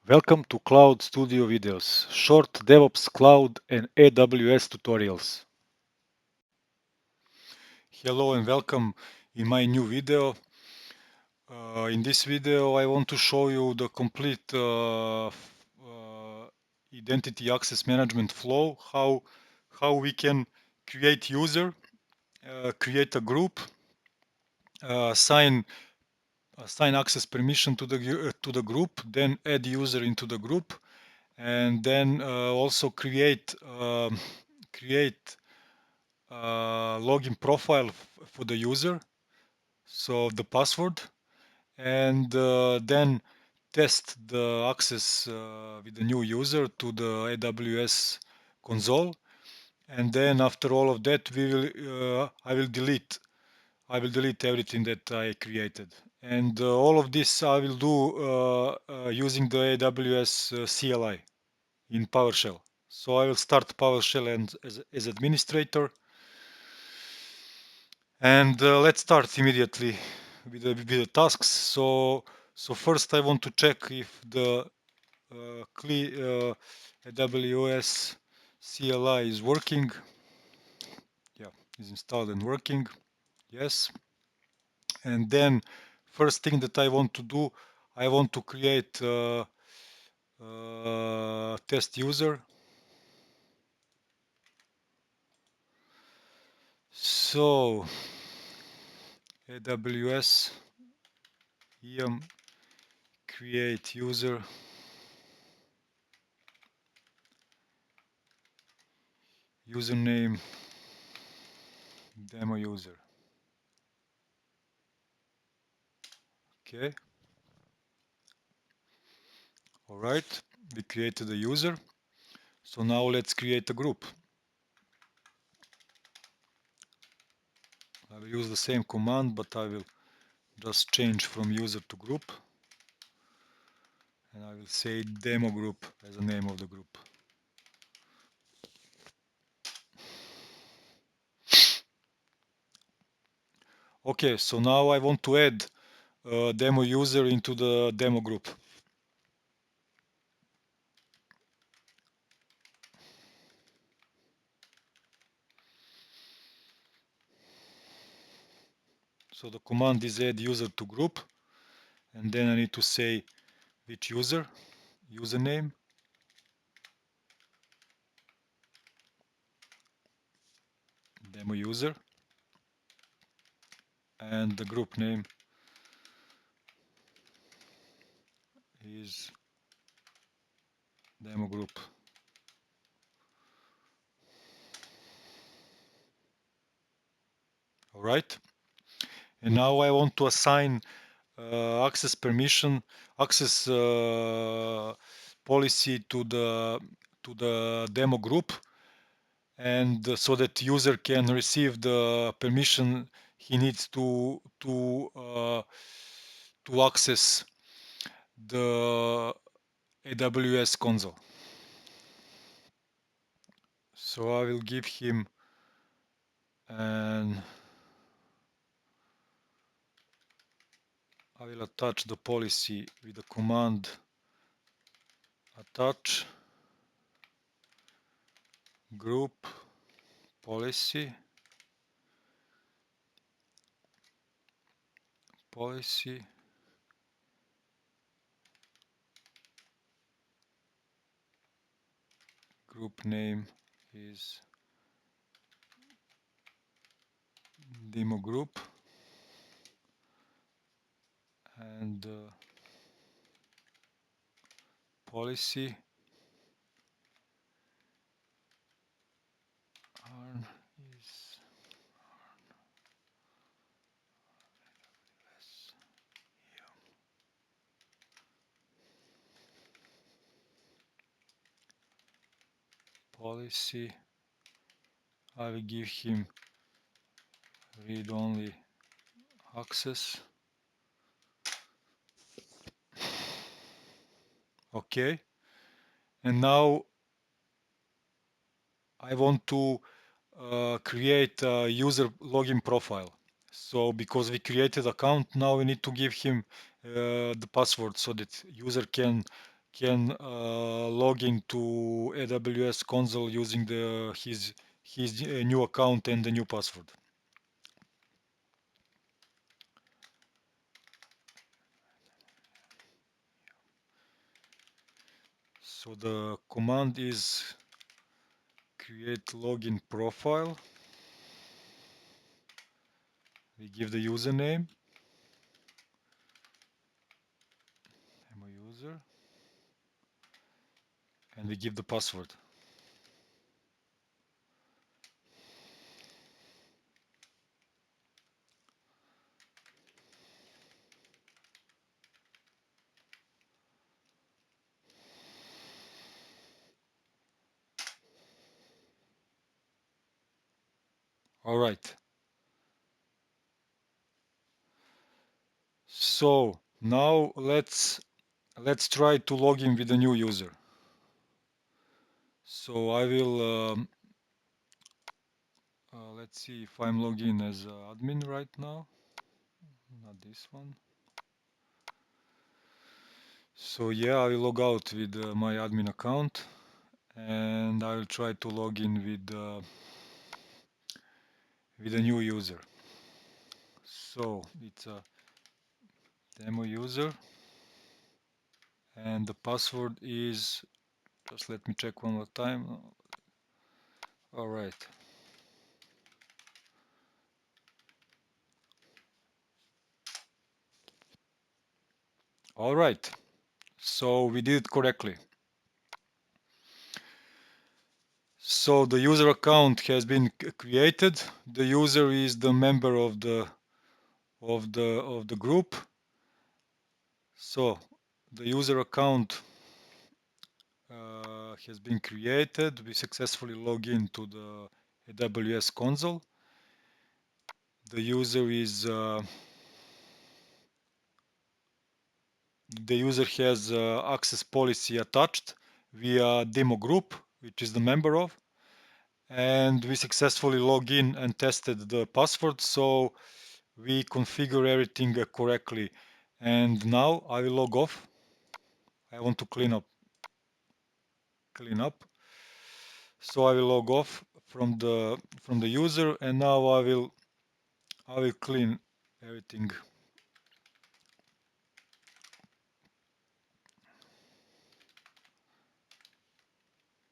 Welcome to CloudStudioVideos, short DevOps Cloud and AWS tutorials. Hello and welcome in my new video. In this video I want to show you the complete identity access management flow, how we can create user, create a group, assign access permission to the group, then add user into the group, and then also create login profile for the user, so the password, and then test the access with the new user to the AWS console, and then after all of that I will delete everything that I created, and all of this I will do using the AWS CLI in PowerShell. So I will start PowerShell and as administrator, and let's start immediately with the tasks. So first I want to check if the AWS CLI is working. Yeah, is installed and working. Yes. And then first thing that I want to do, I want to create test user. So AWS IAM create user, username demo user. Okay. All right. We created a user. So now let's create a group. I will use the same command, but I will just change from user to group. And I will say demo group as the name of the group. Okay, so now I want to add a demo user into the demo group. So the command is add user to group, and then I need to say which user, username, demo user, and the group name is demo group. All right. And now I want to assign access permission, access policy to the demo group, and so that user can receive the permission he needs to access the AWS console. So I will give him and I will attach the policy with the command attach group policy group name is demo group, and policy is policy. I will give him read-only access. Okay, and now I want to create a user login profile. So because we created account, now we need to give him the password so that user can can log into AWS console using his new account and the new password. So the command is create login profile. We give the username, I'm a user, and we give the password. All right. So now let's try to log in with a new user. So I will let's see if I'm logged in as admin right now. Not this one. So yeah, I will log out with my admin account, and I will try to log in with a new user. So it's a demo user, and the password is, just let me check one more time. All right. All right. So we did it correctly. So the user account has been created. The user is the member of the group. So the user account has been created. We successfully log into the AWS console. The user is the user has access policy attached via demo group, which is the member of, and we successfully log in and tested the password. So we configure everything correctly, and now I will log off. I want to clean up. So I will log off from the user, and now I will clean everything.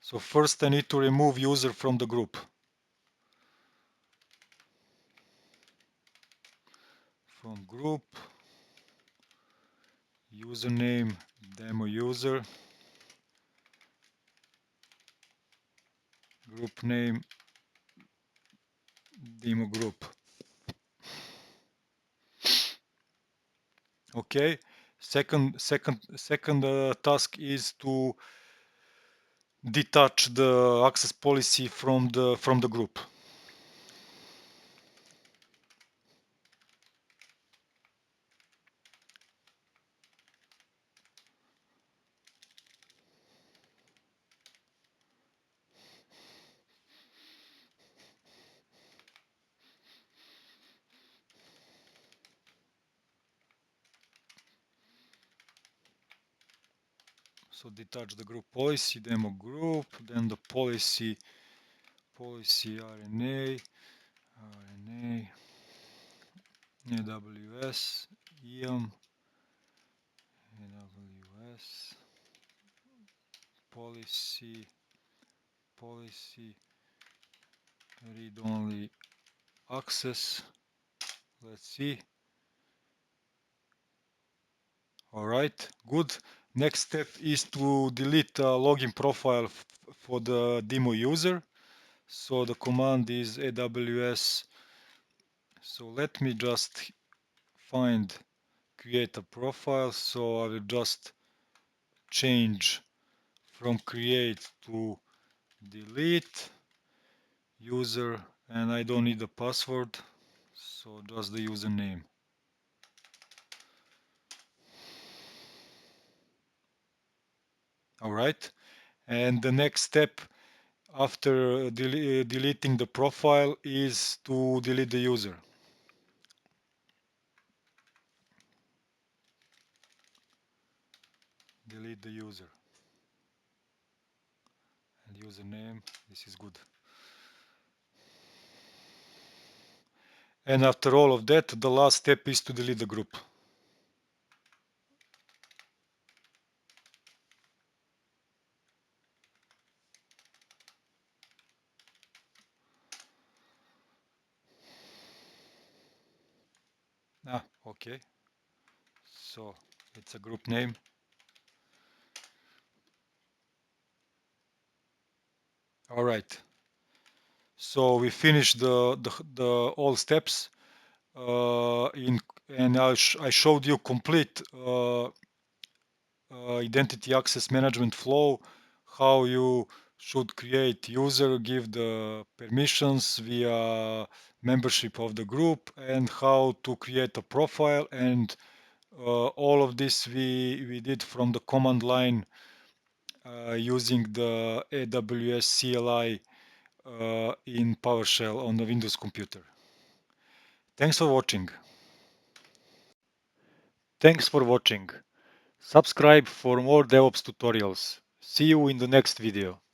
So first I need to remove user from the group. From group, username demo user, group name demo group. Okay. Second task is to detach the access policy from the group. So detach the group policy, demo group, then the policy RNA, AWS, IAM, AWS, policy, read-only access. Let's see. All right, good. Next step is to delete login profile for the demo user. So the command is AWS. So let me just find create a profile. So I will just change from create to delete user, and I don't need a password, so just the username. All right, and the next step after deleting the profile is to delete the user. delete the user and username. This is good. And after all of that, the last step is to delete the group. Okay. So it's a group name. All right. So we finished the all steps and I showed you complete identity access management flow, how you should create user, give the permissions via membership of the group, and how to create a profile. And all of this we did from the command line using the AWS CLI in PowerShell on the Windows computer. Thanks for watching. Thanks for watching. Subscribe for more DevOps tutorials. See you in the next video.